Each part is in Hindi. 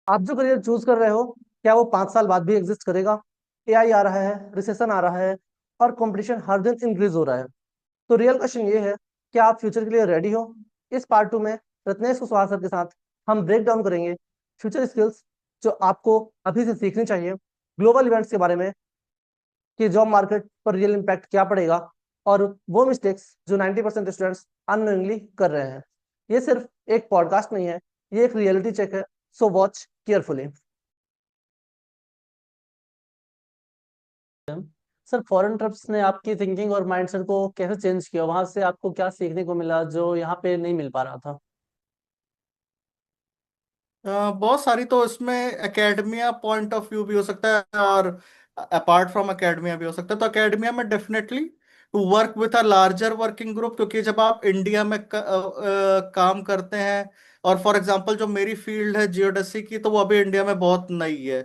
आप जो करियर चूज कर रहे हो, क्या वो 5 साल बाद भी एग्जिस्ट करेगा? एआई आ रहा है, रिसेशन आ रहा है, और कंपटीशन हर दिन इंक्रीज हो रहा है। तो रियल क्वेश्चन ये है, क्या आप फ्यूचर के लिए रेडी हो? इस पार्ट 2 में रत्नेश कुशवाहा सर के साथ हम ब्रेक डाउन करेंगे फ्यूचर स्किल्स जो आपको अभी से सीखनी चाहिए, ग्लोबल इवेंट्स के बारे में कि जॉब मार्केट पर रियल इम्पैक्ट क्या पड़ेगा, और वो मिस्टेक्स जो 90% स्टूडेंट्स अननोइंगली कर रहे हैं। ये सिर्फ एक पॉडकास्ट नहीं है, ये एक रियलिटी चेक है। So watch carefully. Sir, foreign trips ने आपकी थिंकिंग और माइंडसेट को कैसे चेंज किया? वहां से आपको क्या सीखने को मिला जो यहाँ पे नहीं मिल पा रहा था? बहुत सारी, तो इसमें एकेडमिया पॉइंट ऑफ व्यू भी हो सकता है और अपार्ट फ्रॉम एकेडमिया भी हो सकता है। तो एकेडमिया में definitely to work with a larger working group, क्योंकि जब आप इंडिया में काम करते हैं, और फॉर एग्जांपल जो मेरी फील्ड है जियोडेसी की, तो वो अभी इंडिया में बहुत नई है।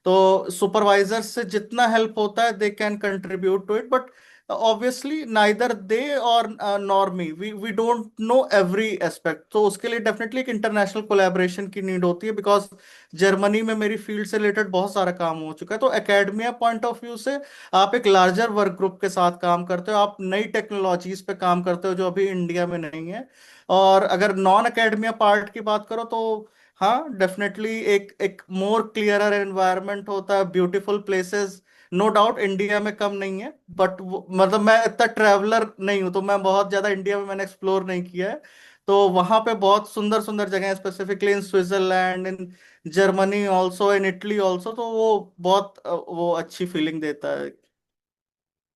तो सुपरवाइजर से जितना हेल्प होता है they can contribute to it, but obviously neither they और nor me, we don't know every aspect. तो उसके लिए डेफिनेटली एक इंटरनेशनल कोलैबोरेशन की नीड होती है, बिकॉज जर्मनी में मेरी फील्ड से रिलेटेड बहुत सारा काम हो चुका है। तो एकेडमिया पॉइंट ऑफ व्यू से आप एक लार्जर वर्क ग्रुप के साथ काम करते हो, आप नई टेक्नोलॉजीज पे काम करते हो जो अभी इंडिया में नहीं है। और अगर नॉन एकेडमिया पार्ट की बात करो तो हाँ, डेफिनेटली एक एक मोर क्लियरर एनवायरनमेंट होता है, beautiful places. No doubt India में कम नहीं है, बट मतलब मैं इतना ट्रैवलर नहीं हूं, तो मैं बहुत ज्यादा इंडिया में मैंने एक्सप्लोर नहीं किया है। तो वहां पे बहुत सुंदर सुंदर जगह है, specifically in Switzerland, in Germany also, in Italy also. तो वो बहुत वो अच्छी फीलिंग देता है।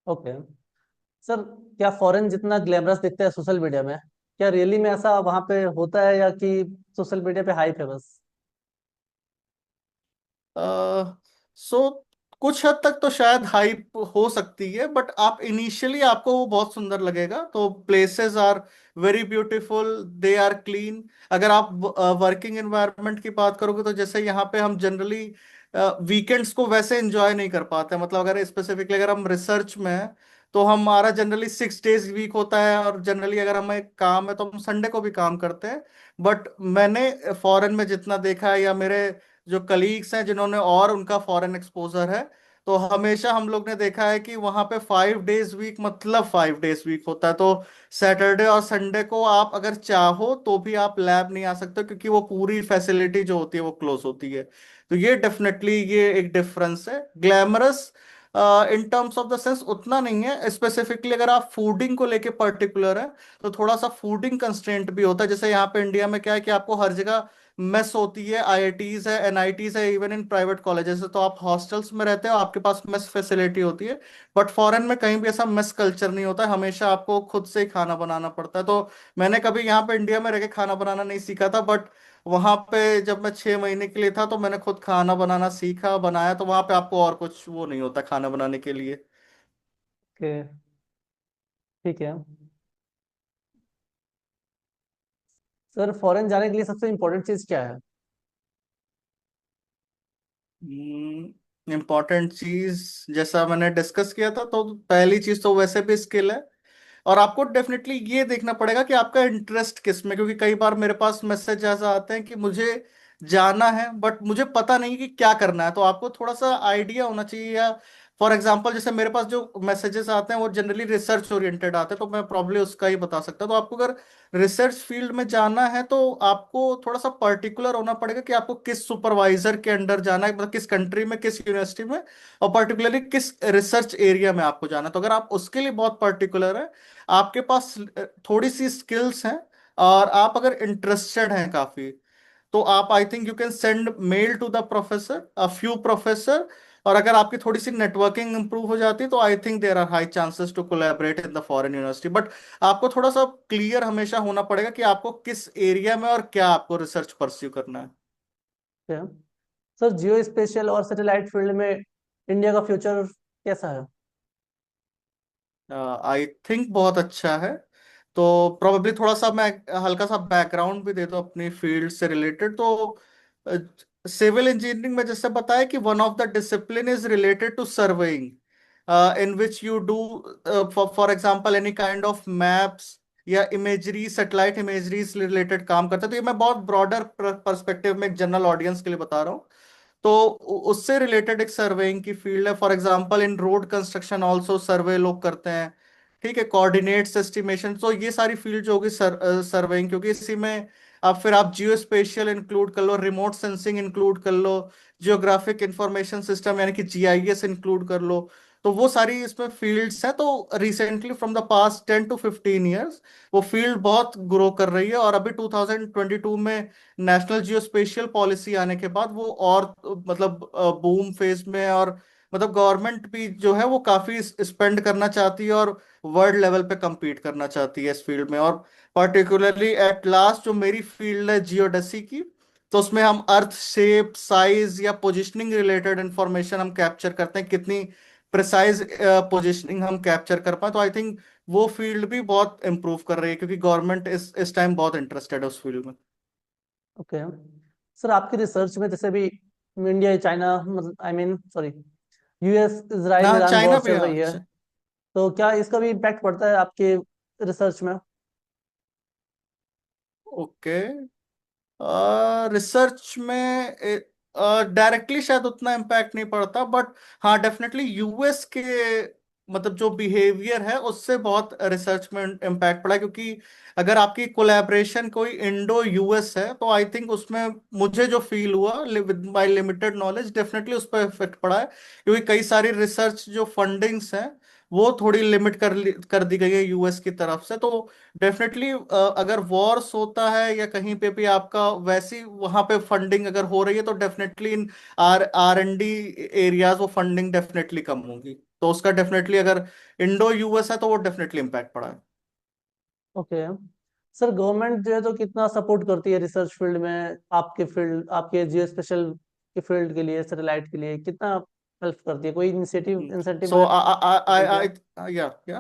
ओके सर, क्या फॉरेन जितना ग्लैमरस दिखता है सोशल मीडिया में, क्या रियली में ऐसा वहां पे होता है, या कि सोशल मीडिया पे हाइप है बस? सो कुछ हद तक तो शायद हाइप हो सकती है, बट आप इनिशियली आपको वो बहुत सुंदर लगेगा। तो places are very beautiful, they are clean. अगर आप वर्किंग एनवायरनमेंट की बात करोगे, तो जैसे यहाँ पे हम जनरली वीकेंड्स को वैसे एंजॉय नहीं कर पाते। मतलब अगर स्पेसिफिकली अगर हम रिसर्च में हैं, तो हमारा जनरली 6 डेज वीक होता है, और जनरली अगर हमें काम है तो हम संडे को भी काम करते हैं। बट मैंने फॉरेन में जितना देखा है, या मेरे जो कलीग्स हैं जिन्होंने और उनका फॉरेन एक्सपोजर है, तो हमेशा हम लोग ने देखा है कि वहां पे 5 डेज वीक मतलब 5 डेज वीक होता है। तो सैटरडे और संडे को आप अगर चाहो तो भी आप लैब नहीं आ सकते, क्योंकि वो पूरी फैसिलिटी जो होती है वो क्लोज होती है। तो ये डेफिनेटली ये एक डिफरेंस है। Glamorous in terms of the sense उतना नहीं है। स्पेसिफिकली अगर आप फूडिंग को लेके पर्टिकुलर है, तो थोड़ा सा फूडिंग कंस्ट्रेंट भी होता है। जैसे यहाँ पे इंडिया में क्या है कि आपको हर जगह मेस होती है, आईआईटीज है, एनआईटीज है, इवन इन प्राइवेट कॉलेजेस है। तो आप हॉस्टल्स में रहते हो, आपके पास मेस फैसिलिटी होती है। बट फॉरेन में कहीं भी ऐसा मेस कल्चर नहीं होता है, हमेशा आपको खुद से ही खाना बनाना पड़ता है। तो मैंने कभी यहाँ पे इंडिया में रह के खाना बनाना नहीं सीखा था, बट वहां पे जब मैं 6 महीने के लिए था तो मैंने खुद खाना बनाना सीखा, बनाया। तो वहां पे आपको और कुछ वो नहीं होता खाना बनाने के लिए। ओके, ठीक है। सर, फॉरेन जाने के लिए सबसे इम्पोर्टेंट चीज क्या है? इम्पोर्टेंट चीज, जैसा मैंने डिस्कस किया था, तो पहली चीज तो वैसे भी स्किल है। और आपको डेफिनेटली ये देखना पड़ेगा कि आपका इंटरेस्ट किस में, क्योंकि कई बार मेरे पास मैसेज ऐसा आते हैं कि मुझे जाना है बट मुझे पता नहीं कि क्या करना है। तो आपको थोड़ा सा आइडिया होना चाहिए। या फॉर एग्जांपल जैसे मेरे पास जो मैसेजेस आते हैं वो जनरली रिसर्च ओरिएंटेड आते हैं, तो मैं प्रॉब्लली उसका ही बता सकता हूँ। तो आपको अगर रिसर्च फील्ड में जाना है, तो आपको थोड़ा सा पर्टिकुलर होना पड़ेगा कि आपको किस सुपरवाइजर के अंडर जाना है, मतलब किस कंट्री में, किस यूनिवर्सिटी में, और पर्टिकुलरली किस रिसर्च एरिया में आपको जाना है। तो अगर आप उसके लिए बहुत पर्टिकुलर है, आपके पास थोड़ी सी स्किल्स हैं, और आप अगर इंटरेस्टेड हैं काफी, तो आप I think you can send mail to the professor, a few professor. और अगर आपकी थोड़ी सी नेटवर्किंग इंप्रूव हो जाती है, तो I think there are high chances to collaborate in the foreign university. But आपको थोड़ा सा क्लियर हमेशा होना पड़ेगा कि आपको किस एरिया में और क्या आपको रिसर्च परस्यू करना है। क्या सर, जियो स्पेशियल और सैटेलाइट फील्ड में इंडिया का फ्यूचर कैसा है? आई थिंक बहुत अच्छा है। तो प्रोबेबली थोड़ा सा मैं हल्का सा बैकग्राउंड भी दे दूं अपनी फील्ड से रिलेटेड। तो सिविल इंजीनियरिंग में जैसे बताया कि one of the discipline is related to surveying, in which you do for example any kind of maps, या इमेजरी, सैटेलाइट इमेजरी रिलेटेड काम करते हैं। तो ये मैं बहुत ब्रॉडर पर्सपेक्टिव में एक जनरल ऑडियंस के लिए बता रहा हूँ। तो उससे रिलेटेड एक सर्वेइंग की फील्ड है। For example in road construction also survey लोग करते हैं। ठीक है, कोऑर्डिनेट्स एस्टिमेशन, तो ये सारी फील्ड जो होगी सर्वेइंग, क्योंकि इसी में अब फिर आप जियो स्पेशियल इंक्लूड कर लो, रिमोट सेंसिंग इंक्लूड कर लो, जियोग्राफिक इंफॉर्मेशन सिस्टम यानी कि जीआईएस इंक्लूड कर लो। तो वो सारी इसमें फील्ड्स हैं। तो recently from the past 10 to 15 years वो फील्ड बहुत ग्रो कर रही है। और अभी 2022 में नेशनल जियोस्पेशियल पॉलिसी आने के बाद वो और मतलब बूम फेज में है। और मतलब गवर्नमेंट भी जो है वो काफी स्पेंड करना चाहती है और वर्ल्ड लेवल पे compete करना चाहती है इस फील्ड में। और पर्टिकुलरली एट लास्ट जो मेरी फील्ड है जियोडेसी की, तो उसमें हम अर्थ शेप, साइज या पोजिशनिंग रिलेटेड इंफॉर्मेशन हम कैप्चर करते हैं, कितनी प्रिसाइज पोजिशनिंग हम कैप्चर कर पाए। तो आई थिंक वो फील्ड भी बहुत इंप्रूव कर रही है, क्योंकि गवर्नमेंट इस टाइम बहुत इंटरेस्टेड है उस फील्ड में। ओके सर, आपकी रिसर्च में जैसे भी इंडिया चाइना, मतलब I mean sorry, US Israel हाँ, ईरान चाइना वॉर भी, चल रही है, तो क्या इसका भी इम्पैक्ट पड़ता है आपके रिसर्च में? ओके। रिसर्च में डायरेक्टली शायद उतना इम्पैक्ट नहीं पड़ता, बट हाँ डेफिनेटली यूएस के मतलब जो बिहेवियर है उससे बहुत रिसर्च में इम्पैक्ट पड़ा है। क्योंकि अगर आपकी कोलैबोरेशन कोई इंडो यूएस है तो आई थिंक उसमें मुझे जो फील हुआ with my limited knowledge, definitely उस पर इफेक्ट पड़ा है। क्योंकि कई सारी रिसर्च जो फंडिंग्स हैं वो थोड़ी लिमिट कर दी गई है यूएस की तरफ से। तो डेफिनेटली अगर वॉर्स होता है या कहीं पे भी आपका वैसी वहां पे फंडिंग अगर हो रही है, तो definitely in are and D areas वो फंडिंग डेफिनेटली कम होगी। तो उसका डेफिनेटली अगर इंडो यूएस है तो वो डेफिनेटली इम्पैक्ट पड़ा है। ओके सर, गवर्नमेंट जो है तो कितना सपोर्ट करती है रिसर्च फील्ड में, आपके फील्ड, आपके जियो स्पेशल के फील्ड के लिए, सैटेलाइट के लिए कितना हेल्प करती है? कोई इनिशिएटिव, इंसेंटिव सो वगैरह आई देती है क्या? आई या या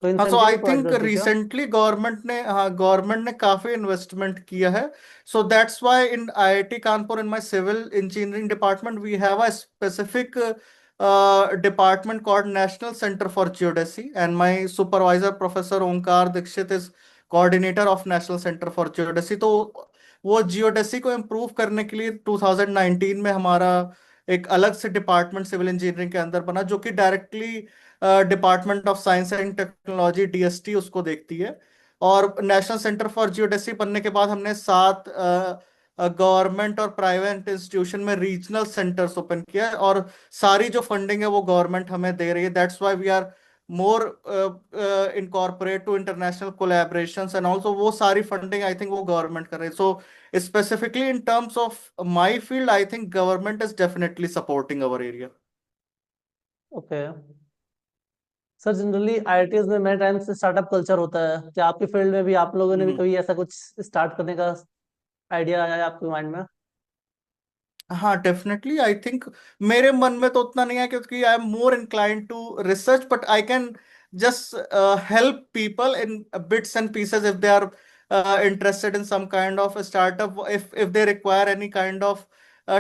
कोई हाँ, सो इंसेंटिव आई भी प्रोवाइड थिंक करती है क्या? रिसेंटली गवर्नमेंट ने काफी इन्वेस्टमेंट किया है। So that's why in IIT Kanpur in my civil engineering department we have a specific department called national centre for geodesy, and my supervisor professor Omkar Dikshit is coordinator of national centre for geodesy. तो वो जियोडेसी को इम्प्रूव करने के लिए 2019 में हमारा एक अलग से डिपार्टमेंट सिविल इंजीनियरिंग के अंदर बना, जो कि directly department of science and technology DST उसको देखती है। और नेशनल सेंटर फॉर जियोडेसी बनने के बाद हमने 7 गवर्नमेंट और प्राइवेट इंस्टीट्यूशन में रीजनल सेंटर्स ओपन किया है। और सारी जो फंडिंग है वो गवर्नमेंट हमें दे रही है। That's why we are more incorporate to international collaborations and also वो सारी फंडिंग आई थिंक वो गवर्नमेंट कर रही है। सो specifically in terms of my field, I think government is definitely supporting our area. Okay sir, generally IITs में मेरे टाइम से स्टार्टअप कल्चर होता है, क्या आपके फील्ड में भी आप लोगों ने भी हम्म। कभी ऐसा कुछ स्टार्ट करने का आइडिया आया है आपके माइंड में? हाँ डेफिनेटली, आई थिंक मेरे मन में तो उतना नहीं है, क्योंकि I am more inclined to research, but I can just help people in bits and pieces if they are interested in some kind of a startup, if they require any kind of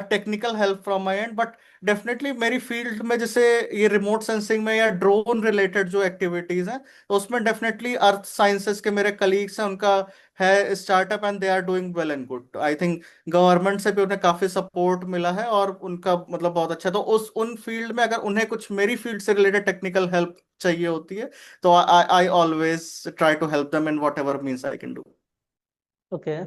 technical help from my end. But definitely मेरी फील्ड में जैसे ये रिमोट सेंसिंग में या ड्रोन रिलेटेड जो एक्टिविटीज हैं, तो उसमें डेफिनेटली अर्थ साइंसेस के मेरे कलीग्स हैं, उनका है startup and they are doing well and good. I think government से भी उन्हें काफी सपोर्ट मिला है और उनका मतलब बहुत अच्छा है। तो उस उन फील्ड में अगर उन्हें कुछ मेरी फील्ड से रिलेटेड टेक्निकल हेल्प चाहिए होती है, तो I always try to help them in whatever means I can do. Okay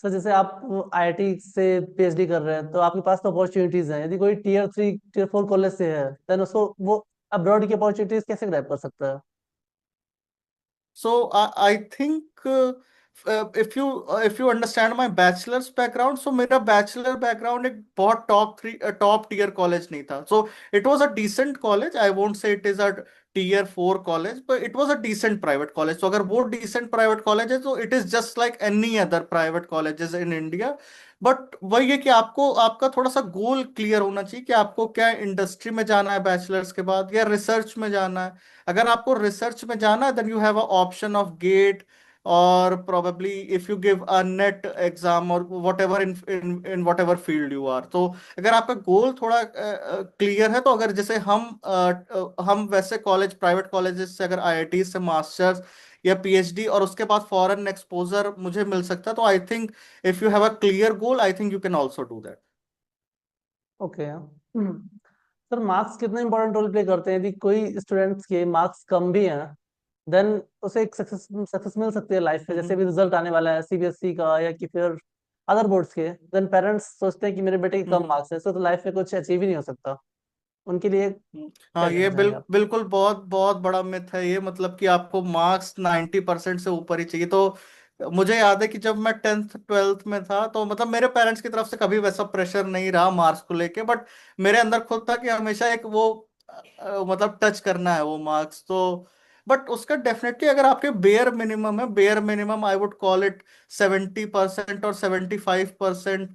sir, जैसे आप आईआईटी से पीएचडी कर रहे हैं तो आपके पास तो अपॉर्चुनिटीज हैं, यदि कोई टीयर 3 टीयर 4 कॉलेज से है देन उसको वो अब्रॉड की अपॉर्चुनिटीज कैसे ग्रैब कर सकता है? So I think if you understand my bachelor's background, so मेरा बैचलर बैकग्राउंड एक बहुत टॉप टीयर कॉलेज नहीं था। So it was a decent college. I won't say it is a tier 4 college, but it was a decent private college. So अगर वो decent private college है, तो it is just like any other private colleges in India. But वही है कि आपको आपका थोड़ा सा गोल क्लियर होना चाहिए कि आपको क्या इंडस्ट्री में जाना है बैचलर्स के बाद, या रिसर्च में जाना है। अगर आपको रिसर्च में जाना है then you have a option of GATE or probably if you give a net exam or whatever in whatever field you are. तो अगर आपका गोल थोड़ा क्लियर है, तो अगर जैसे हम वैसे कॉलेज, प्राइवेट कॉलेजेस से अगर आईआईटी से मास्टर्स या पीएचडी और उसके बाद फॉरेन एक्सपोजर मुझे मिल सकता है, तो I think if you have a clear goal, I think you can also do that. Okay. Sir marks कितना इंपॉर्टेंट रोल प्ले करते हैं? यदि कोई स्टूडेंट्स के मार्क्स कम भी हैं, देन उसे एक सक्सेस सक्सेस मिल सकती है लाइफ में, जैसे भी रिजल्ट आने वाला है सीबीएसई का या कि फिर अदर बोर्ड्स के, देन पेरेंट्स सोचते हैं कि मेरे बेटे के कम मार्क्स हैं, तो लाइफ में कुछ अचीव ही नहीं हो सकता। उनके लिए क्या हाँ, कहना ये चाहेंगे आप? बिल्कुल बहुत बहुत बड़ा मिथ है ये, मतलब कि आपको मार्क्स 90% से ऊपर ही चाहिए। तो मुझे याद है कि जब मैं 10th 12th में था, तो मतलब मेरे पेरेंट्स की तरफ से कभी वैसा प्रेशर नहीं रहा मार्क्स को लेके, बट मेरे अंदर खुद था कि हमेशा एक वो मतलब टच करना है वो मार्क्स। तो बट उसका डेफिनेटली अगर आपके बेयर मिनिमम है, bare minimum I would call it 70% और 75%,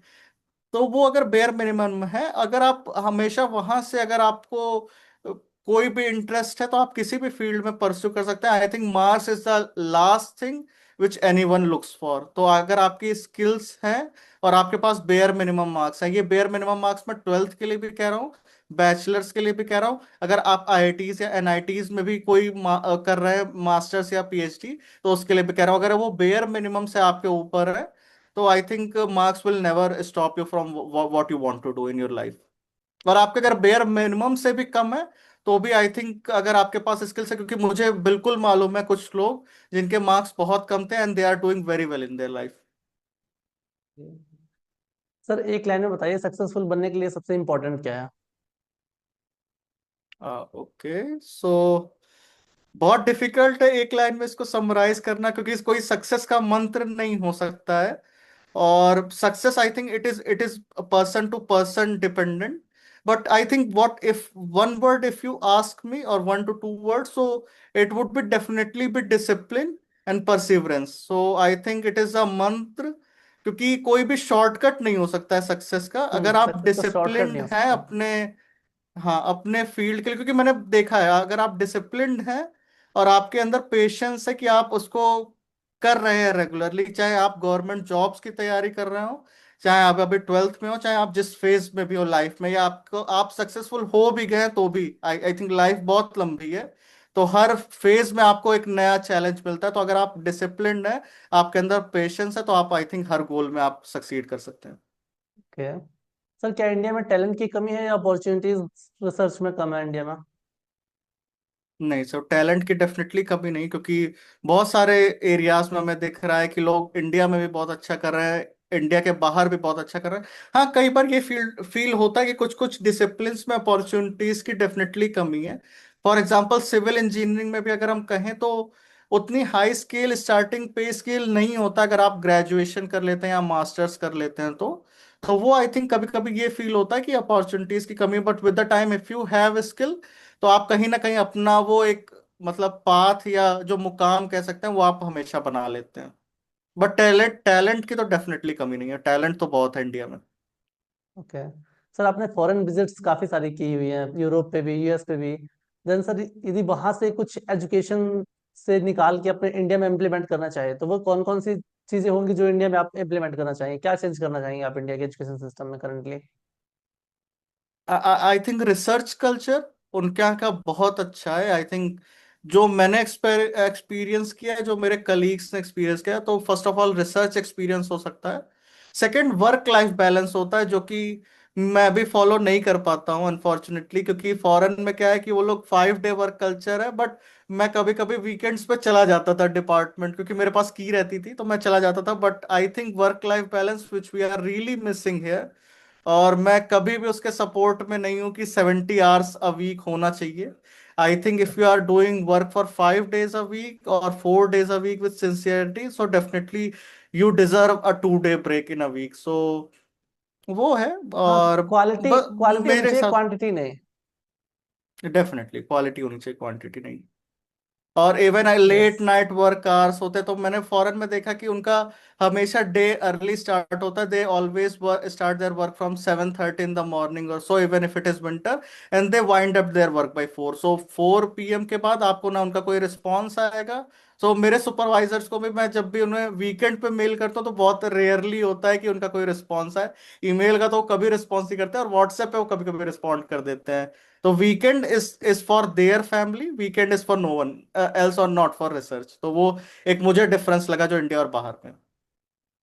तो वो अगर बेयर मिनिमम है, अगर आप हमेशा वहां से, अगर आपको कोई भी इंटरेस्ट है, तो आप किसी भी फील्ड में परस्यू कर सकते हैं। आई think marks is the last thing which any one looks for. तो अगर आपकी स्किल्स हैं और आपके पास बेयर मिनिमम मार्क्स है, ये बेयर मिनिमम मार्क्स मैं 12th के लिए भी कह रहा हूँ, बैचलर्स के लिए भी कह रहा हूँ, अगर आप आईआईटीज या एनआईटीज में भी कोई कर रहे हैं मास्टर्स या पीएचडी, तो उसके लिए भी कह रहा हूँ, अगर वो बेयर मिनिमम से आपके ऊपर है, तो I think marks will never stop you from what you want to do in your life. और आपके अगर बेयर मिनिमम से भी कम है, तो भी आई थिंक अगर आपके पास स्किल्स है, क्योंकि मुझे बिल्कुल मालूम है कुछ लोग जिनके मार्क्स बहुत कम थे and they are doing very well in their life. Sir एक लाइन में बताइए, सक्सेसफुल बनने के लिए सबसे इम्पोर्टेंट क्या है? ओके, सो बहुत डिफिकल्ट है एक लाइन में इसको समराइज करना, क्योंकि कोई सक्सेस का मंत्र नहीं हो सकता है। और success I think it is person to person dependent. But I think what if one word if you ask me, और 1 to 2 words, so it would be definitely be discipline and perseverance. So I think it is a mantra, क्योंकि कोई भी शॉर्टकट नहीं हो सकता है सक्सेस का। अगर आप सक्सेस का शॉर्टकट नहीं डिसिप्लिन्ड हो हैं सकता। अपने, हाँ, अपने फील्ड के लिए, क्योंकि मैंने देखा है अगर आप डिसिप्लिन्ड हैं और आपके अंदर पेशेंस है कि आप उसको कर रहे हैं रेगुलरली, चाहे आप गवर्नमेंट जॉब्स की तैयारी कर रहे हो, चाहे आप अभी 12th में हो, चाहे आप जिस फेज में भी हो लाइफ में, या आपको आप सक्सेसफुल हो भी गए हैं, तो भी आई आई थिंक लाइफ बहुत लंबी है। तो हर फेज में आपको एक नया चैलेंज मिलता है। तो अगर आप डिसिप्लिन्ड है, आपके अंदर पेशेंस है, तो आप आई थिंक हर गोल में आप सक्सीड कर सकते हैं। ओके। सर क्या इंडिया में टैलेंट की कमी है या अपॉर्चुनिटीज रिसर्च में कम है इंडिया में? नहीं सर, टैलेंट की डेफिनेटली कमी नहीं, क्योंकि बहुत सारे एरियाज में हमें दिख रहा है कि लोग इंडिया में भी बहुत अच्छा कर रहे हैं, इंडिया के बाहर भी बहुत अच्छा कर रहे हैं। हाँ, कई बार ये फील होता है कि कुछ कुछ डिसिप्लिन में अपॉर्चुनिटीज की डेफिनेटली कमी है। फॉर एग्जांपल सिविल इंजीनियरिंग में भी अगर हम कहें, तो उतनी हाई स्केल स्टार्टिंग पे स्केल नहीं होता अगर आप ग्रेजुएशन कर लेते हैं या मास्टर्स कर लेते हैं। तो वो आई थिंक कभी कभी ये फील होता है कि अपॉर्चुनिटीज की कमी, but with the time if you have skill, तो आप कहीं ना कहीं अपना वो एक मतलब पाथ या जो मुकाम कह सकते हैं, वो आप हमेशा बना लेते हैं। बट टैलेंट टैलेंट की तो डेफिनेटली कमी नहीं है, टैलेंट तो बहुत है इंडिया में। ओके। सर आपने फॉरेन विजिट्स काफी सारी की हुई हैं, यूरोप पे भी, यूएस पे भी। देन सर यदि वहां से कुछ एजुकेशन से निकाल के अपने इंडिया में इम्प्लीमेंट करना चाहे, तो वो कौन कौन सी चीजें होंगी जो इंडिया में आप इम्प्लीमेंट करना चाहेंगे? क्या चेंज करना चाहेंगे आप इंडिया के एजुकेशन सिस्टम में currently? I think research culture उनके यहाँ का बहुत अच्छा है। आई थिंक जो मैंने एक्सपीरियंस किया है, जो मेरे कलीग्स ने एक्सपीरियंस किया है, तो first of all research experience हो सकता है। सेकंड, वर्क लाइफ बैलेंस होता है, जो कि मैं भी फॉलो नहीं कर पाता हूँ अनफॉर्चुनेटली, क्योंकि फॉरेन में क्या है कि वो लोग 5 डे वर्क कल्चर है, बट मैं कभी कभी वीकेंड्स पे चला जाता था डिपार्टमेंट, क्योंकि मेरे पास की रहती थी, तो मैं चला जाता था। But I think work life balance which we are really missing here, और मैं कभी भी उसके सपोर्ट में नहीं हूं कि 70 hours अ वीक होना चाहिए। I think if you are doing work for 5 days a week और 4 days a week with sincerity, so definitely you deserve a 2 day break in a week. So वो है। हाँ, और क्वालिटी क्वालिटी होनी मेरे चाहिए, साथ क्वांटिटी नहीं। डेफिनेटली क्वालिटी होनी चाहिए, क्वांटिटी नहीं। और even yes. Late night work hours होते हैं, तो मैंने फॉरेन में देखा कि उनका हमेशा डे अर्ली स्टार्ट होता है। They always start their work from 7:30 in the morning और so, even if it is winter, and they wind up their work by 4। So 4 PM के बाद आपको ना उनका कोई रिस्पॉन्स आएगा, सो मेरे सुपरवाइजर्स को भी मैं जब भी उन्हें वीकेंड पे मेल करता हूँ तो बहुत रेयरली होता है कि उनका कोई रिस्पॉन्स है। ईमेल का तो वो कभी रिस्पॉन्स नहीं करते, और व्हाट्सएप पे वो कभी कभी रिस्पॉन्ड कर देते हैं। तो weekend is for their family, weekend is for no one else और नॉट फॉर रिसर्च। तो वो एक मुझे डिफरेंस लगा जो इंडिया और बाहर में।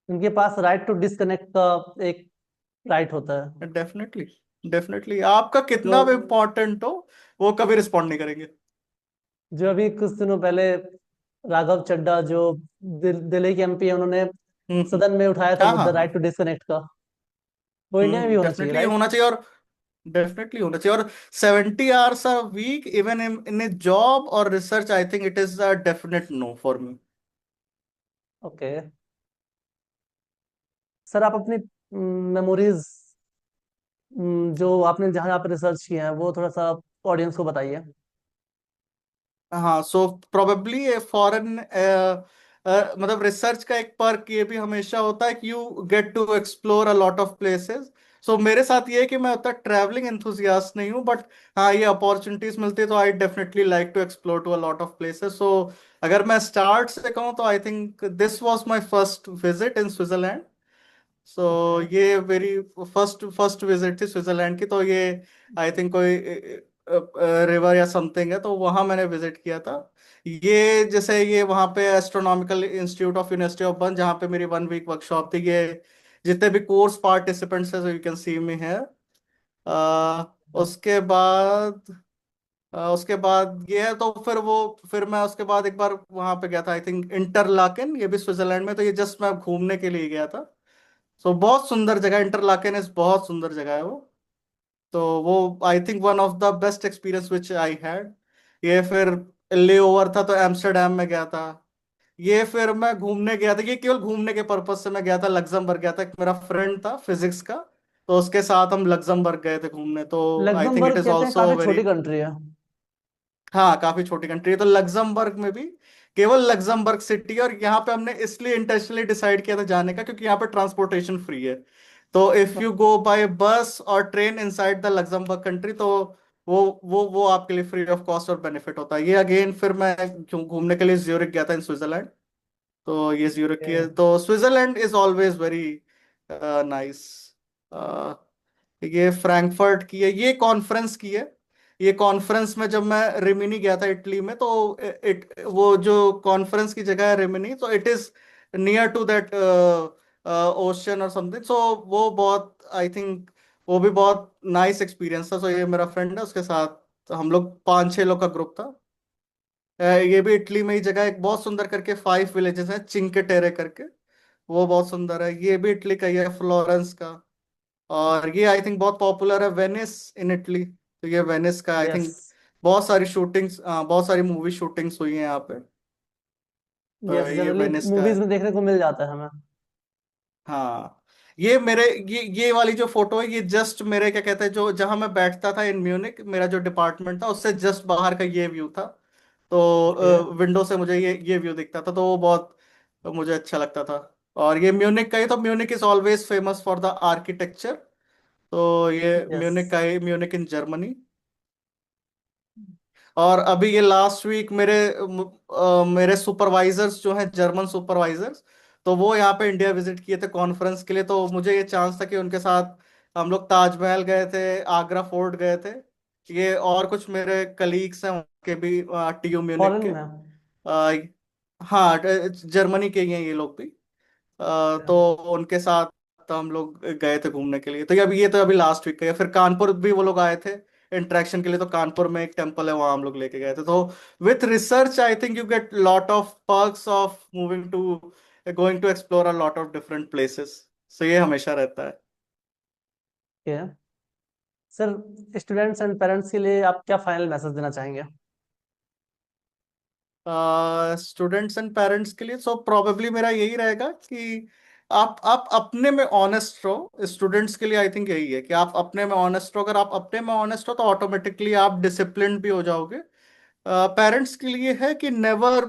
उनके पास राइट टू डिस्कनेक्ट का एक राइट होता है। डेफिनेटली, डेफिनेटली आपका जो कितना भी इम्पोर्टेंट हो वो कभी रिस्पॉन्ड नहीं करेंगे। जो अभी कुछ दिनों पहले राघव चड्ढा जो दिल्ली के एमपी है, उन्होंने हम्म। सदन में उठाया था हाँ मुद्दा हाँ राइट हाँ। टू डिस्कनेक्ट का। वो इंडिया में भी होना चाहिए, डेफिनेटली राइट? होना चाहिए, और डेफिनेटली होना चाहिए। और 70 hours a week even in a job और research, I think it is a definite no for me. Okay sir, आप अपनी मेमोरीज जो आपने जहाँ आप रिसर्च किए हैं वो थोड़ा सा ऑडियंस को बताइए। हाँ, सो प्रोबेबली ए फॉरेन मतलब रिसर्च का एक पर्क ये भी हमेशा होता है कि you get to explore a lot of places. So मेरे साथ ये है कि मैं उतना ट्रैवलिंग एंथुजियास्ट नहीं हूँ, बट हाँ ये अपॉर्चुनिटीज मिलती है तो I definitely like to explore to a lot of places. So अगर मैं स्टार्ट से कहूँ तो I think this was my first visit in Switzerland. So okay. ये मेरी फर्स्ट फर्स्ट विजिट थी स्विट्जरलैंड की। तो ये आई थिंक कोई रिवर या समथिंग है, तो वहां मैंने विजिट किया था। ये जैसे ये वहां पे astronomical institute of university of burn, जहाँ पे मेरी 1 वीक वर्कशॉप थी। ये जितने भी कोर्स पार्टिसिपेंट्स हैं, यू कैन सी मी है। उसके बाद उसके बाद ये है, तो फिर मैं उसके बाद एक बार वहां पे गया था, आई थिंक इंटरलाकेन, ये भी स्विट्जरलैंड में। तो ये जस्ट मैं घूमने के लिए गया था। सो बहुत सुंदर जगह इंटरलाकेन, इस बहुत सुंदर जगह है वो। तो वो I think one of the best experience which I had. ये फिर ले ओवर था तो एम्स्टरडेम में गया था। ये फिर मैं घूमने गया था, ये केवल घूमने के पर्पज से मैं गया था, लग्जमबर्ग गया था। एक मेरा फ्रेंड था फिजिक्स का, तो उसके साथ हम लग्जमबर्ग गए थे घूमने। तो I think it Luxembourg is कहते हैं ऑल्सो काफी वेरी, छोटी कंट्री है। हाँ काफी छोटी कंट्री है। तो लग्जमबर्ग में भी केवल लग्जमबर्ग सिटी, और यहाँ पे हमने इसलिए इंटेंशनली डिसाइड किया था जाने का क्योंकि यहाँ पे ट्रांसपोर्टेशन फ्री है। तो इफ यू गो बाय बस और train inside the Luxembourg country, तो वो आपके लिए फ्री ऑफ कॉस्ट और बेनिफिट होता है। ये अगेन फिर मैं क्यों घूमने के लिए ज्यूरिख गया था इन स्विट्जरलैंड। तो ये ज्यूरिख की है। ओके। तो Switzerland is always very nice. ये फ्रैंकफर्ट की है, ये कॉन्फ्रेंस की है। ये कॉन्फ्रेंस में जब मैं रिमिनी गया था इटली में, तो इट वो जो कॉन्फ्रेंस की जगह है रिमिनी, तो it is near to that ocean और समथिंग। सो वो बहुत आई थिंक वो भी बहुत नाइस एक्सपीरियंस था। सो ये मेरा फ्रेंड है, उसके साथ हम लोग 5-6 लोग का ग्रुप था। ये भी इटली में ही जगह है, एक बहुत सुंदर करके 5 विलेजेस हैं, चिंके टेरे करके। वो बहुत सुंदर है, ये भी इटली का ही है, फ्लोरेंस का। और ये आई थिंक बहुत पॉपुलर है, वेनिस इन इटली। तो ये वेनिस का आई यस। थिंक बहुत सारी शूटिंग्स, बहुत सारी मूवी शूटिंग्स हुई हैं यहाँ पे। तो यस, ये जनरली वेनिस का मूवीज है। में देखने को मिल जाता है हमें। हाँ, ये मेरे ये वाली जो फोटो है, ये जस्ट मेरे क्या कहते हैं, जो जहां मैं बैठता था इन म्यूनिक, मेरा जो डिपार्टमेंट था उससे जस्ट बाहर का ये व्यू था। ओके। तो विंडो से मुझे ये व्यू दिखता था, तो वो बहुत मुझे अच्छा लगता था। और ये म्यूनिक का ही, तो Munich is always famous for the architecture. तो ये यस। म्यूनिक का ही, म्यूनिक इन जर्मनी। और अभी ये लास्ट वीक मेरे सुपरवाइजर्स जो हैं, जर्मन सुपरवाइजर्स, तो वो यहाँ पे इंडिया विजिट किए थे कॉन्फ्रेंस के लिए। तो मुझे ये चांस था कि उनके साथ हम लोग ताजमहल गए थे, आगरा फोर्ट गए थे। ये और कुछ मेरे कलीग्स हैं उनके भी, टीयू म्यूनिक फॉरेन के। में। हाँ, जर्मनी के ही हैं ये लोग भी। तो उनके साथ हम लोग गए थे घूमने के लिए। तो ये तो अभी लास्ट वीक गए। फिर कानपुर भी वो लोग आए थे इंटरेक्शन के लिए, तो कानपुर में एक टेम्पल है, वहां हम लोग लेके गए थे। तो with research I think you get lot of perks of moving to going to explore a lot of different places. So ये हमेशा रहता है। Okay sir, students and parents के लिए आप क्या फाइनल मैसेज देना चाहेंगे? स्टूडेंट्स एंड पेरेंट्स के लिए सो प्रोबेबली मेरा यही रहेगा कि आप अपने में ऑनेस्ट रहो। स्टूडेंट्स के लिए आई थिंक यही है कि आप अपने में ऑनेस्ट रहो। अगर आप अपने में ऑनेस्ट हो तो ऑटोमेटिकली आप डिसिप्लिन भी हो जाओगे। पेरेंट्स के लिए है कि never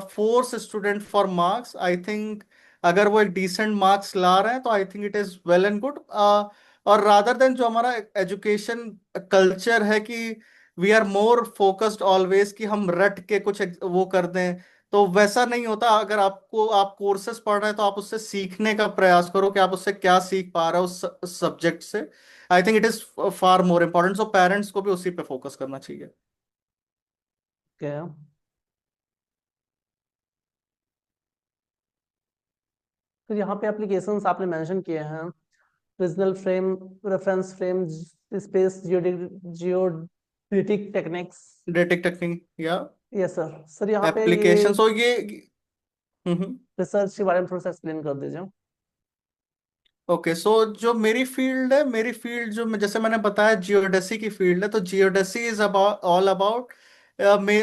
force student for marks. I think अगर वो एक डिसेंट मार्क्स ला रहे हैं तो I think it is well and good. और रादर देन जो हमारा एजुकेशन कल्चर है कि we are more focused always कि हम रट के कुछ वो कर दें। तो वैसा नहीं होता। अगर आपको आप कोर्सेज पढ़ रहे हैं तो आप उससे सीखने का प्रयास करो कि आप उससे क्या सीख पा रहे हो उस सब्जेक्ट से। I think it is far more important, so parents को भी उसी पे फोकस करना चाहिए। क्या तो यहाँ पे एप्लीकेशंस आपने मेंशन किए हैं, regional frame, reference frame, space geodetic techniques. डेटिक टेक्निक या यस सर। सर यहाँ पे ये एप्लीकेशन, सो ये रिसर्च के बारे में थोड़ा सा एक्सप्लेन कर दीजिए। ओके। सो जो मेरी फील्ड है, मेरी फील्ड जो जैसे मैंने बताया जियोडेसी की फील्ड है, तो geodesy is about all about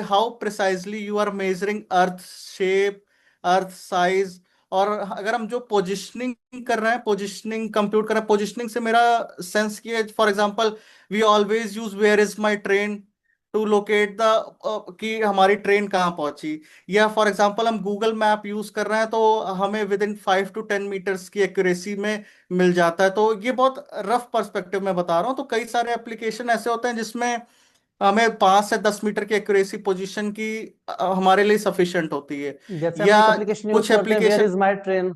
how precisely you are measuring earth shape, earth size. और अगर हम जो पोजिशनिंग कर रहे हैं, पोजिशनिंग कंप्यूट कर रहे हैं, पोजिशनिंग से मेरा सेंस किया, for example we always use where is my train to locate the कि हमारी ट्रेन कहाँ पहुंची। या फॉर एग्जांपल हम गूगल मैप यूज कर रहे हैं तो हमें विद इन 5 to 10 मीटर्स की एक्यूरेसी में मिल जाता है। तो ये बहुत रफ पर्सपेक्टिव में बता रहा हूँ। तो कई सारे एप्लीकेशन ऐसे होते हैं जिसमें हमें 5 से 10 मीटर की एक्यूरेसी पोजीशन की हमारे लिए सफिशिएंट होती है। जैसे हम या एक एप्लीकेशन यूज कुछ करते हैं, where application, is my train.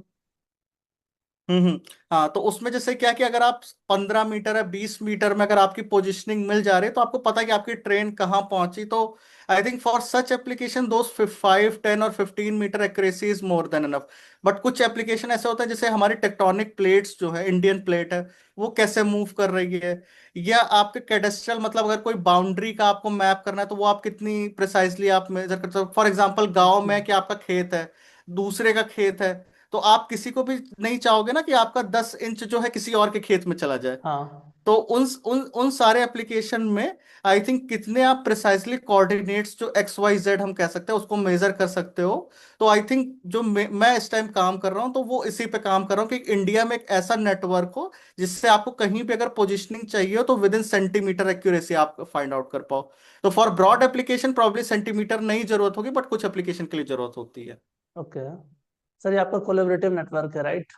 हाँ, तो उसमें जैसे क्या कि अगर आप 15 मीटर या 20 मीटर में अगर आपकी पोजीशनिंग मिल जा रही है तो आपको पता है कि आपकी ट्रेन कहाँ पहुंची। तो I think for such application those 5, 10 और 15 metre accuracy is more than enough. But कुछ एप्लीकेशन ऐसे होते हैं जैसे हमारी टेक्टोनिक प्लेट्स जो है, इंडियन प्लेट है, वो कैसे मूव कर रही है। या आपके कैडेस्ट्रल मतलब अगर कोई बाउंड्री का आपको मैप करना है तो वो आप कितनी प्रिसाइजली आप मेजर करते हो। फॉर एग्जाम्पल गाँव ओके। में कि आपका खेत है, दूसरे का खेत है, तो आप किसी को भी नहीं चाहोगे ना कि आपका 10 इंच जो है किसी और के खेत में चला जाए। हाँ। तो उन सारे एप्लीकेशन में आई थिंक कितने आप प्रिसाइजली कोऑर्डिनेट्स जो XYZ हम कह सकते हैं उसको मेजर कर सकते हो। तो आई थिंक जो मैं इस टाइम काम कर रहा हूँ तो वो इसी पे काम कर रहा हूँ कि इंडिया में एक ऐसा नेटवर्क हो जिससे आपको कहीं भी अगर पोजिशनिंग चाहिए हो तो विद इन सेंटीमीटर एक्यूरेसी आप फाइंड आउट कर पाओ। तो for broad application probably centimetre नहीं जरूरत होगी, बट कुछ एप्लीकेशन के लिए जरूरत होती है। ओके सर, ये आपका कोलेबरेटिव नेटवर्क है, राइट?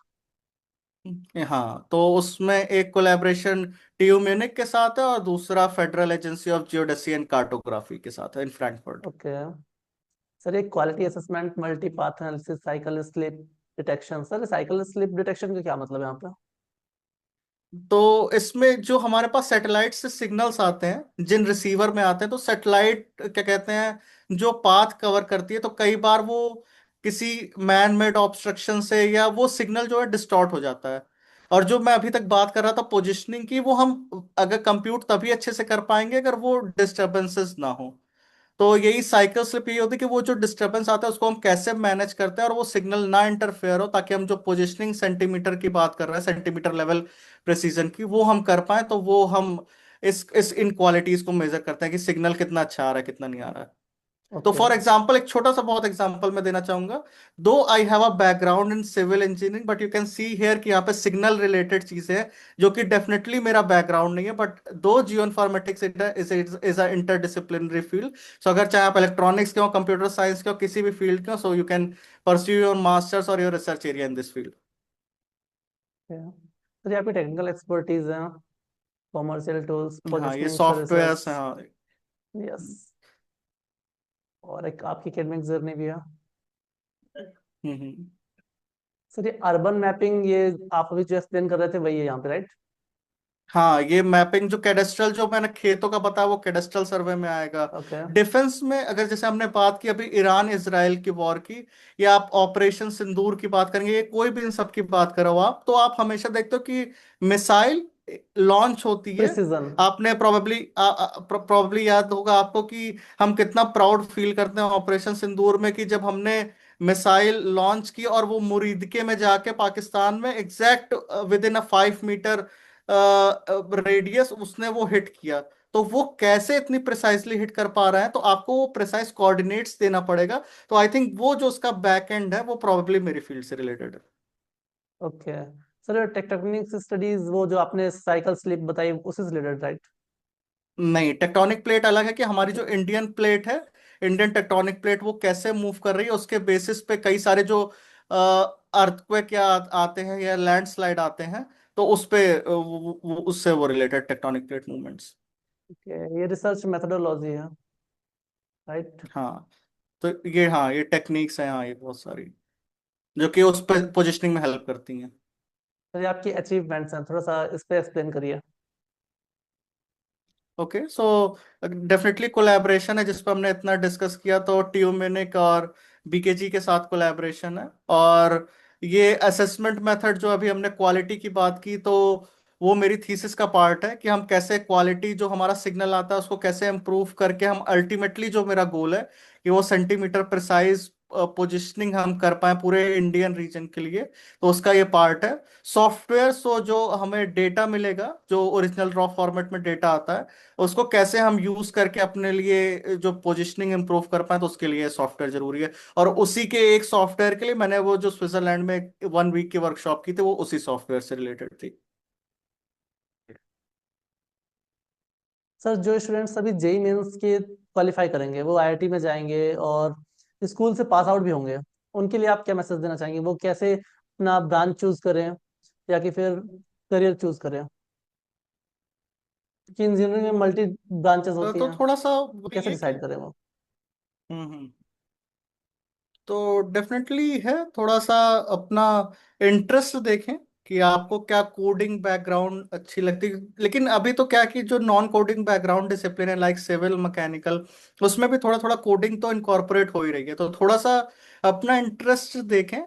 हाँ, तो उसमें एक कोलैबोरेशन TU म्यूनिक के साथ है और दूसरा federal agency of geodesy and cartography के साथ है इन फ्रैंकफर्ट। ओके सर, एक quality assessment, multi path analysis, cycle slip detection. Sir cycle slip detection का क्या मतलब है यहाँ पे? तो इसमें जो हमारे पास सैटेलाइट से सिग्नल्स आते हैं जिन रिसीवर में आते हैं, तो सैटेलाइट क्या कहते हैं जो पाथ कवर करती है, तो कई बार वो किसी मैन मेड ऑब्स्ट्रक्शन से या वो सिग्नल जो है डिस्टॉर्ट हो जाता है। और जो मैं अभी तक बात कर रहा था पोजिशनिंग की, वो हम अगर कंप्यूट तभी अच्छे से कर पाएंगे अगर वो डिस्टरबेंसेस ना हो। तो यही साइकिल स्लिप यही होती है कि वो जो डिस्टरबेंस आता है उसको हम कैसे मैनेज करते हैं और वो सिग्नल ना इंटरफेयर हो, ताकि हम जो पोजिशनिंग सेंटीमीटर की बात कर रहे हैं, सेंटीमीटर लेवल प्रिसीजन की, वो हम कर पाए। तो वो हम इस इन क्वालिटीज को मेजर करते हैं कि सिग्नल कितना अच्छा आ रहा है कितना नहीं आ रहा है। तो ओके। फॉर एग्जाम्पल एक छोटा सा बहुत एग्जाम्पल मैं देना चाहूंगा। Though I have a background in civil engineering, but you can see here कि यहाँ पे सिग्नल रिलेटेड चीजें हैं जो कि डेफिनेटली मेरा बैकग्राउंड नहीं है। But though geoinformatics is a interdisciplinary field. So अगर चाहे आप इलेक्ट्रॉनिक्स के हो, कंप्यूटर साइंस के हो, किसी भी फील्ड के हो, so you can pursue your masters और your research area in this field. Sir ये आपकी टेक्निकल एक्सपर्टीज है, कॉमर्शियल टूल्स, हाँ, ये पोजिशनिंग सॉफ्टवेयर सर्विसेज। हैं, हाँ। यस। और एक आपकी एकेडमिक जर्नी भी है। हम्म। सर ये अर्बन मैपिंग, ये आप अभी जो एक्सप्लेन कर रहे थे वही है यहाँ पे, राइट? हाँ, ये मैपिंग जो कैडेस्ट्रल जो मैंने खेतों का बताया वो कैडेस्ट्रल सर्वे में आएगा। ओके। डिफेंस में अगर जैसे हमने बात की अभी ईरान इसराइल की वॉर की, या आप ऑपरेशन सिंदूर की बात करेंगे, ये कोई भी इन सब की बात करो आप, तो आप हमेशा देखते हो कि मिसाइल लॉन्च होती है। प्रिसीजन। आपने प्रोबेबली याद होगा आपको कि हम कितना प्राउड फील करते हैं ऑपरेशन सिंदूर में कि जब हमने मिसाइल लॉन्च की और वो मुरीदके में जाके पाकिस्तान में exact within a 5 metre radius उसने वो हिट किया। तो वो कैसे इतनी प्रिसाइसली हिट कर पा रहा है, तो आपको वो प्रिसाइज कोऑर्डिनेट्स देना पड़ेगा। तो आई थिंक वो जो उसका बैक एंड है वो प्रोबेबली मेरी फील्ड से रिलेटेड है। ओके सर, टेक्टोनिक्स स्टडीज वो जो आपने साइकिल स्लिप बताई उसी से रिलेटेड, राइट? नहीं, टेक्टोनिक प्लेट अलग है कि हमारी ओके। जो इंडियन प्लेट है, इंडियन टेक्टोनिक प्लेट वो कैसे मूव कर रही है उसके बेसिस पे कई सारे जो अर्थक्वेक या आते हैं या लैंडस्लाइड आते हैं, तो उस पे उससे वो रिलेटेड टेक्टोनिक प्लेट मूवमेंट्स। ये रिसर्च मेथोडोलॉजी है, राइट? हाँ, तो ये, हाँ, ये टेक्निक्स हैं, हाँ, ये बहुत सारी जो कि उस पर पोजिशनिंग में हेल्प करती हैं। तो ये आपकी अचीवमेंट्स हैं, थोड़ा सा इस पे एक्सप्लेन करिए। ओके, सो डेफिनेटली कोलैबोरेशन है जिस पर हमने इतना डिस्कस किया, तो ट्यूमेनिक और बीकेजी के साथ कोलैबोरेशन है। और ये असेसमेंट मेथड जो अभी हमने क्वालिटी की बात की, तो वो मेरी थीसिस का पार्ट है कि हम कैसे क्वालिटी जो हमारा सिग्नल आता है उसको कैसे इम्प्रूव करके हम अल्टीमेटली, जो मेरा गोल है कि वो सेंटीमीटर प्रिसाइज पोजिशनिंग हम कर पाए पूरे इंडियन रीजन के लिए, तो उसका ये पार्ट है। सॉफ्टवेयर, सो जो हमें डेटा मिलेगा, जो ओरिजिनल रॉ फॉर्मेट में डेटा आता है, उसको कैसे हम यूज करके अपने लिए जो पोजीशनिंग इंप्रूव कर पाए, तो उसके लिए सॉफ्टवेयर जरूरी है। और उसी के एक सॉफ्टवेयर के लिए मैंने वो जो स्विट्जरलैंड में 1 वीक की वर्कशॉप की थी, वो उसी सॉफ्टवेयर से रिलेटेड थी। सर, जो स्टूडेंट्स अभी जेई मेंस के क्वालिफाई करेंगे, वो आईआईटी में जाएंगे और स्कूल से पास आउट भी होंगे, उनके लिए आप क्या मैसेज देना चाहेंगे? वो कैसे अपना ब्रांच चूज करें या कि फिर करियर चूज करें? कि इंजीनियरिंग में मल्टी ब्रांचेस होती तो हैं, थोड़ा सा तो वही कैसे है कि, डिसाइड करें वो? तो डेफिनेटली है, थोड़ा सा अपना इंटरेस्ट देखें कि आपको क्या कोडिंग बैकग्राउंड अच्छी लगती है। लेकिन अभी तो क्या कि जो नॉन कोडिंग बैकग्राउंड डिसिप्लिन है, लाइक सिविल, मैकेनिकल, उसमें भी थोड़ा थोड़ा कोडिंग तो इनकॉर्पोरेट हो ही रही है, तो थोड़ा सा अपना इंटरेस्ट देखें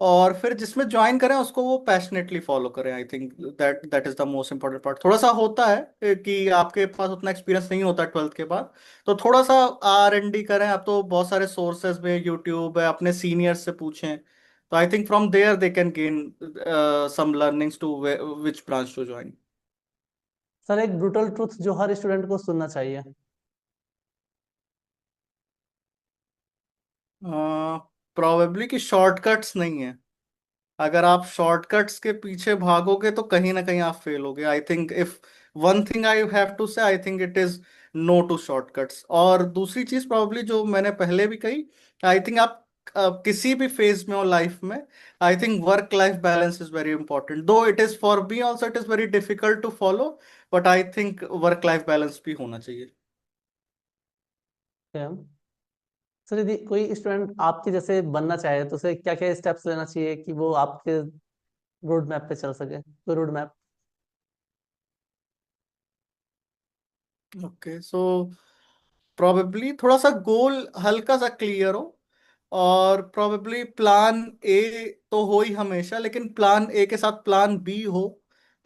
और फिर जिसमें ज्वाइन करें उसको वो पैशनेटली फॉलो करें। I think that that is the most important part. थोड़ा सा होता है कि आपके पास उतना एक्सपीरियंस नहीं होता 12th के बाद, तो थोड़ा सा R&D करें। आप तो बहुत सारे सोर्सेज में, यूट्यूब है, अपने सीनियर्स से पूछें, तो I think from there they can gain some learnings to which branch to join. Sir, एक ब्रूटल ट्रूथ जो हर स्टूडेंट को सुनना चाहिए। प्रोबेबली कि शॉर्टकट्स नहीं है। अगर आप शॉर्टकट्स के पीछे भागोगे तो कहीं ना कहीं आप फेल होगे। I think if one thing I have to say, I think it is no to shortcuts. और दूसरी चीज प्रॉब्ली जो मैंने पहले भी कही, आई थिंक आप किसी भी फेज में हो लाइफ में, I think work life balance is very important. Though it is for me also, it is very difficult to follow, but I think work life balance भी होना चाहिए। सर, यदि कोई स्टूडेंट आपके जैसे बनना चाहे तो उसे क्या क्या स्टेप्स लेना चाहिए कि वो आपके रोड मैप पे चल सके? कोई road map? Okay, so probably थोड़ा सा गोल हल्का सा क्लियर हो, और प्रोबेबली प्लान ए तो हो ही हमेशा, लेकिन प्लान ए के साथ प्लान बी हो,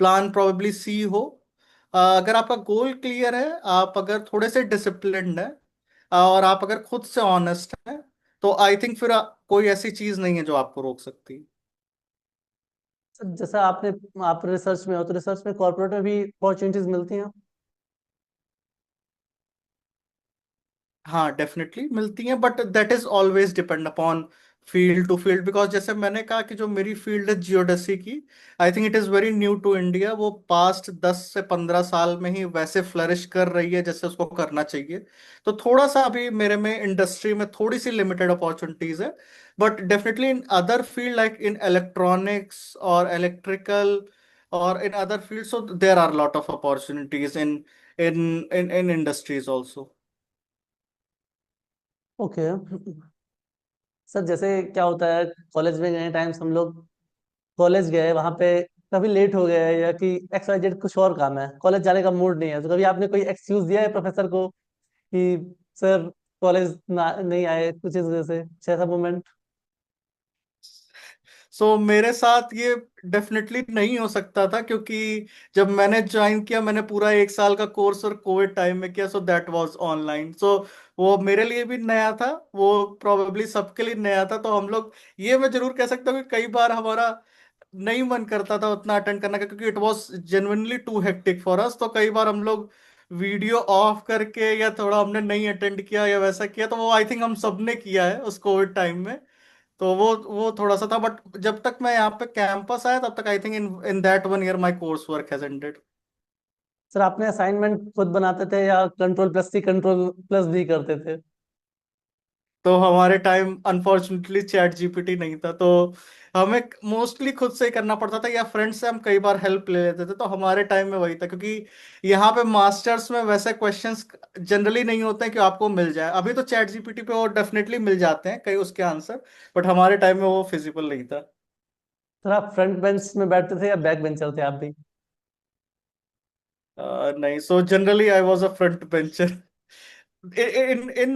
प्लान प्रोबेबली सी हो। अगर आपका गोल क्लियर है, आप अगर थोड़े से डिसिप्लिन्ड है, और आप अगर खुद से ऑनेस्ट हैं, तो आई थिंक फिर कोई ऐसी चीज नहीं है जो आपको रोक सकती। सर, जैसा आप रिसर्च में हो, तो रिसर्च में कॉर्पोरेट में भी अपॉर्चुनिटीज मिलती हैं? हाँ, डेफिनेटली मिलती हैं, but that is always depend upon field to field. Because जैसे मैंने कहा कि जो मेरी फील्ड है जियोडेसी की, I think it is very new to India. वो पास्ट 10 से 15 साल में ही वैसे फ्लरिश कर रही है जैसे उसको करना चाहिए। तो थोड़ा सा अभी मेरे में इंडस्ट्री में थोड़ी सी लिमिटेड अपॉर्चुनिटीज है, but definitely in other field like in electronics और इलेक्ट्रिकल और in other field, so there are lot of opportunities in industries also. Okay. Sir, जैसे क्या होता है, कॉलेज में गए टाइम्स हम लोग कॉलेज गए, वहां पे कभी लेट हो गए या कि एक्स वाई जेड कुछ और काम है, कॉलेज जाने का मूड नहीं है, तो कभी आपने कोई एक्सक्यूज दिया है प्रोफेसर को कि सर कॉलेज नहीं आए कुछ इस वजह से, कुछ ऐसा मोमेंट? मेरे साथ ये डेफिनेटली नहीं हो सकता था, क्योंकि जब मैंने ज्वाइन किया, मैंने पूरा 1 साल का कोर्स और कोविड टाइम में किया, सो दैट वाज ऑनलाइन। वो मेरे लिए भी नया था, वो प्रोबेबली सबके लिए नया था। तो हम लोग, ये मैं जरूर कह सकता हूँ कि कई बार हमारा नहीं मन करता था उतना अटेंड करने का, क्योंकि it was genuinely too hectic for us. तो कई बार हम लोग वीडियो ऑफ करके, या थोड़ा हमने नहीं अटेंड किया या वैसा किया, तो वो आई थिंक हम सबने किया है उस कोविड टाइम में। तो वो थोड़ा सा था, बट जब तक मैं यहाँ पे कैंपस आया तब तक I think in in that 1 year my course work has ended. Sir, आपने असाइनमेंट खुद बनाते थे या control plus C control plus भी करते थे? तो हमारे टाइम अनफॉर्चुनेटली चैट जीपीटी नहीं था, तो हमें मोस्टली खुद से ही करना पड़ता था, या फ्रेंड से हम कई बार हेल्प ले लेते थे। तो हमारे टाइम में वही था, क्योंकि यहाँ पे मास्टर्स में वैसे क्वेश्चंस जनरली नहीं होते हैं कि आपको मिल जाए। अभी तो चैट जीपीटी पे वो डेफिनेटली मिल जाते हैं कई उसके आंसर, बट हमारे टाइम में वो फिजिबल नहीं था। सर आप फ्रंट बेंच में बैठते थे या बैक बेंचर थे आप भी? नहीं, so generally I was a front bencher in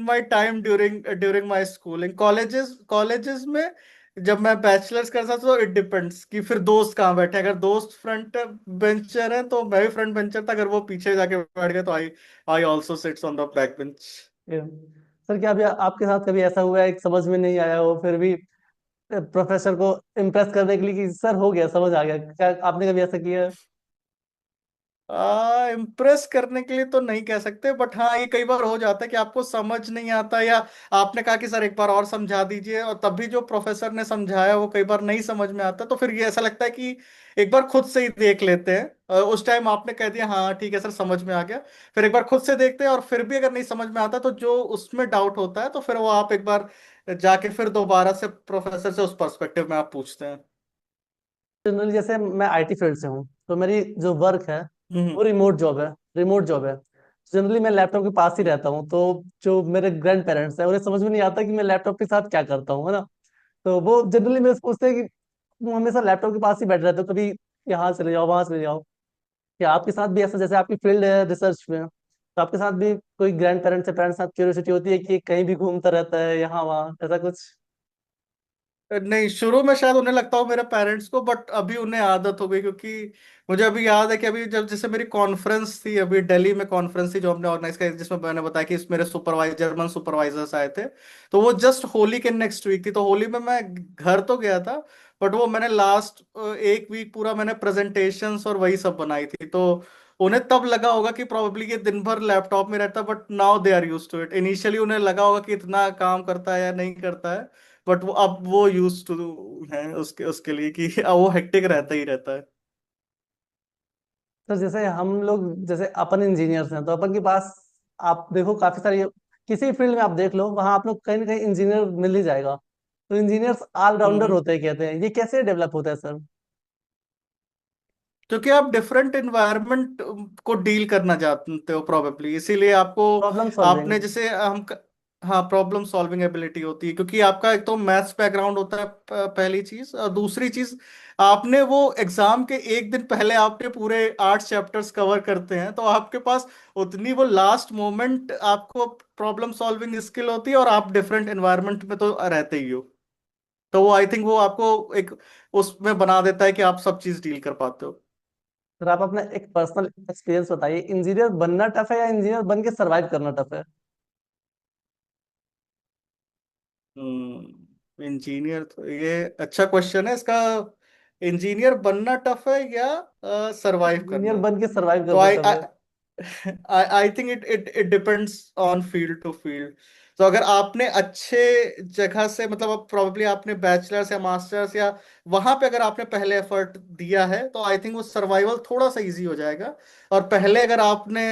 my time during my schooling, colleges में जब मैं बैचलर्स करता था, तो इट डिपेंड्स कि फिर दोस्त कहाँ बैठे। अगर दोस्त फ्रंट बेंचर है तो मैं भी फ्रंट बेंचर था, अगर वो पीछे जाके बैठ गए तो I also sits on the back bench. ये- सर क्या अभी आपके साथ कभी ऐसा हुआ है कि समझ में नहीं आया हो, फिर भी प्रोफेसर को इम्प्रेस करने के लिए कि सर हो गया, समझ आ गया, क्या आपने कभी ऐसा किया है? इम्प्रेस करने के लिए तो नहीं कह सकते, बट हाँ ये कई बार हो जाता है कि आपको समझ नहीं आता, या आपने कहा कि सर एक बार और समझा दीजिए, और तब भी जो प्रोफेसर ने समझाया वो कई बार नहीं समझ में आता, तो फिर ये ऐसा लगता है कि एक बार खुद से ही देख लेते हैं। उस टाइम आपने कह दिया हाँ ठीक है सर समझ में आ गया, फिर एक बार खुद से देखते हैं, और फिर भी अगर नहीं समझ में आता तो जो उसमें डाउट होता है तो फिर वो आप एक बार जाके फिर दोबारा से प्रोफेसर से उस पर्सपेक्टिव में आप पूछते हैं। जनरली जैसे मैं आईटी फील्ड से हूँ, तो मेरी जो वर्क है हम्म। वो रिमोट जॉब है। जनरली मैं लैपटॉप के पास ही रहता हूँ, तो जो मेरे ग्रैंड पेरेंट्स हैं उन्हें समझ में नहीं आता कि मैं लैपटॉप के साथ क्या करता हूँ, है ना। तो वो जनरली मेरे से पूछते हैं कि तुम हमेशा लैपटॉप के पास ही बैठे रहते हो, कभी यहाँ चले जाओ वहां चले जाओ। क्या आपके साथ भी ऐसा, जैसे आपकी फील्ड है रिसर्च में, तो आपके साथ भी कोई ग्रैंड पेरेंट्स या पेरेंट्स के साथ क्यूरियोसिटी होती है कि ये कहीं भी घूमता रहता है यहाँ वहाँ, ऐसा कुछ? नहीं, शुरू में शायद उन्हें लगता हो मेरे पेरेंट्स को, बट अभी उन्हें आदत हो गई, क्योंकि मुझे अभी याद है कि अभी जब जैसे मेरी कॉन्फ्रेंस थी, अभी दिल्ली में कॉन्फ्रेंस थी जो हमने ऑर्गेनाइज की, जिसमें मैंने बताया कि मेरे जर्मन सुपरवाइजर्स आए थे। तो वो जस्ट होली के नेक्स्ट वीक थी, तो होली में मैं घर तो गया था, बट वो मैंने लास्ट एक वीक पूरा मैंने प्रेजेंटेशंस और वही सब बनाई थी। तो उन्हें तब लगा होगा कि प्रोबेबली ये दिन भर लैपटॉप में रहता, but now they are use to it. Initially उन्हें लगा होगा कि इतना काम करता है या नहीं करता है, बट वो अब वो यूज टू है उसके उसके लिए कि वो हेक्टिक रहता ही रहता है। सर जैसे हम लोग, जैसे अपन इंजीनियर्स हैं, तो अपन के पास आप देखो काफी सारी, किसी फील्ड में आप देख लो वहां आप लोग कहीं ना कहीं इंजीनियर मिल ही जाएगा। तो इंजीनियर्स ऑलराउंडर हम्म। होते हैं कहते हैं, ये कैसे डेवलप होता है सर? क्योंकि आप डिफरेंट एनवायरनमेंट को डील करना जानते हो प्रोबेबली, इसीलिए आपको प्रॉब्लम सॉल्विंग। आपने जैसे हाँ, प्रॉब्लम सॉल्विंग एबिलिटी होती है, क्योंकि आपका एक तो मैथ्स बैकग्राउंड होता है पहली चीज, और दूसरी चीज आपने वो एग्जाम के एक दिन पहले आपने पूरे 8 चैप्टर्स कवर करते हैं, तो आपके पास उतनी वो लास्ट मोमेंट आपको प्रॉब्लम सॉल्विंग स्किल होती है, और आप डिफरेंट एनवायरनमेंट में तो रहते ही हो। तो वो आई थिंक वो आपको एक उसमें बना देता है कि आप सब चीज डील कर पाते हो। सर आप अपना एक पर्सनल एक्सपीरियंस बताइए, इंजीनियर बनना टफ है या इंजीनियर बन के सर्वाइव करना टफ है? इंजीनियर तो ये अच्छा क्वेश्चन है इसका। इंजीनियर बनना टफ है या सरवाइव इंजीनियर करना? बन के सर्वाइव तो करना टफ है। I think it depends on field to field. तो अगर आपने अच्छे जगह से, मतलब अब प्रॉब्लली आपने बैचलर्स या मास्टर्स या वहां पे अगर आपने पहले एफर्ट दिया है, तो आई थिंक वो सर्वाइवल थोड़ा सा इजी हो जाएगा। और पहले अगर आपने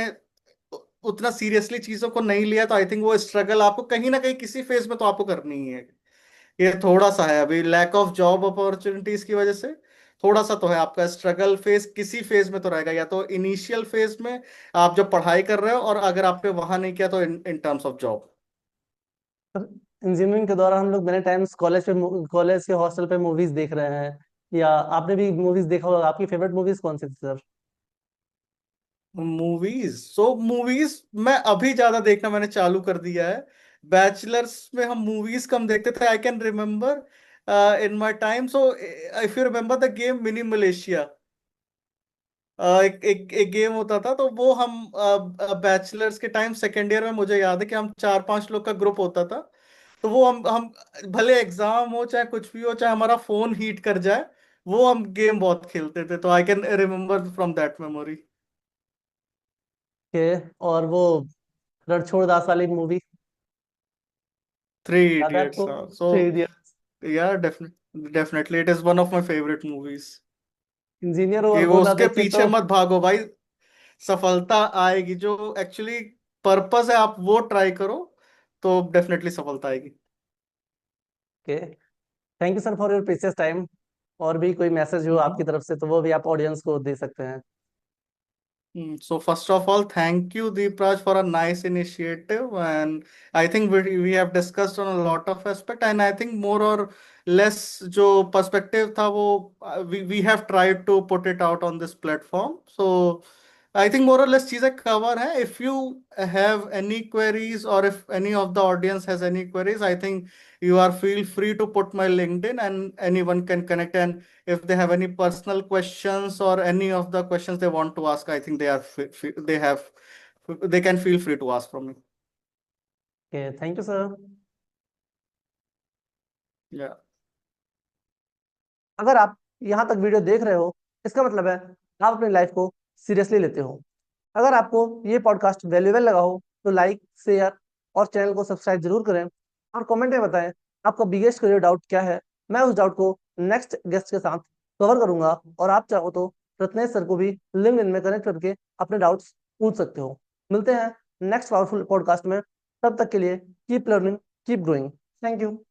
उतना सीरियसली चीजों को नहीं लिया, तो आई थिंक वो स्ट्रगल आपको कहीं ना कहीं किसी फेज में तो आपको करनी ही है। ये थोड़ा सा है अभी लैक ऑफ जॉब अपॉर्चुनिटीज की वजह से, थोड़ा सा तो है आपका स्ट्रगल फेज, किसी फेज में तो रहेगा, या तो इनिशियल फेज में आप जब पढ़ाई कर रहे हो, और अगर आपने वहां नहीं किया तो in terms of job. Sir engineering के दौरान हम लोग मैंने टाइम्स कॉलेज के हॉस्टल पे मूवीज देख रहे हैं, या आपने भी मूवीज देखा होगा, आपकी फेवरेट मूवीज कौन सी थी सर? मूवीज मैं अभी ज्यादा देखना मैंने चालू कर दिया है। बैचलर्स में हम मूवीज कम देखते थे, I can remember in my time. So if you remember the game mini Malaysia, एक गेम होता था, तो वो हम बैचलर्स के टाइम सेकेंड ईयर में, मुझे याद है कि हम 4-5 लोग का ग्रुप होता था। तो वो हम भले एग्जाम हो चाहे कुछ भी हो, चाहे हमारा फोन हीट कर जाए, वो हम गेम बहुत खेलते थे। तो I can remember from that memory. के और वो रणछोड़ दास वाली मूवी, थ्री याद है इडियट्स, आपको? हाँ। So Three Idiots. यार definitely it is one of my favourite movies. Engineer हो कि और वो वो ना उसके देखे पीछे तो? मत भागो भाई, सफलता आएगी। जो एक्चुअली पर्पस है आप वो ट्राई करो, तो डेफिनेटली सफलता आएगी। Okay, thank you sir for your precious time. और भी कोई मैसेज हो आपकी हम्म। तरफ से तो वो भी आप ऑडियंस को दे सकते हैं। So first of all, thank you, Deepraj, for a nice initiative, and I think we have discussed on a lot of aspect, and I think more or less जो perspective था वो we have tried to put it out on this platform. So I think more or less चीजें cover है. If you have any queries or if any of the audience has any queries, I think you are feel free to put my LinkedIn and anyone can connect. And if they have any personal questions or any of the questions they want to ask, I think they can feel free to ask from me. Okay, thank you sir. Yeah. अगर आप यहाँ तक वीडियो देख रहे हो, इसका मतलब है आप अपनी लाइफ को सीरियसली लेते हो। अगर आपको ये पॉडकास्ट वैल्यूएबल लगा हो तो लाइक, शेयर और चैनल को सब्सक्राइब जरूर करें, और कमेंट में बताएं आपका बिगेस्ट करियर डाउट क्या है। मैं उस डाउट को नेक्स्ट गेस्ट के साथ कवर करूंगा, और आप चाहो तो रत्नेश सर को भी लिंक्डइन में कनेक्ट करके अपने डाउट्स पूछ सकते हो। मिलते हैं नेक्स्ट पावरफुल पॉडकास्ट में, तब तक के लिए keep learning, keep growing. Thank you.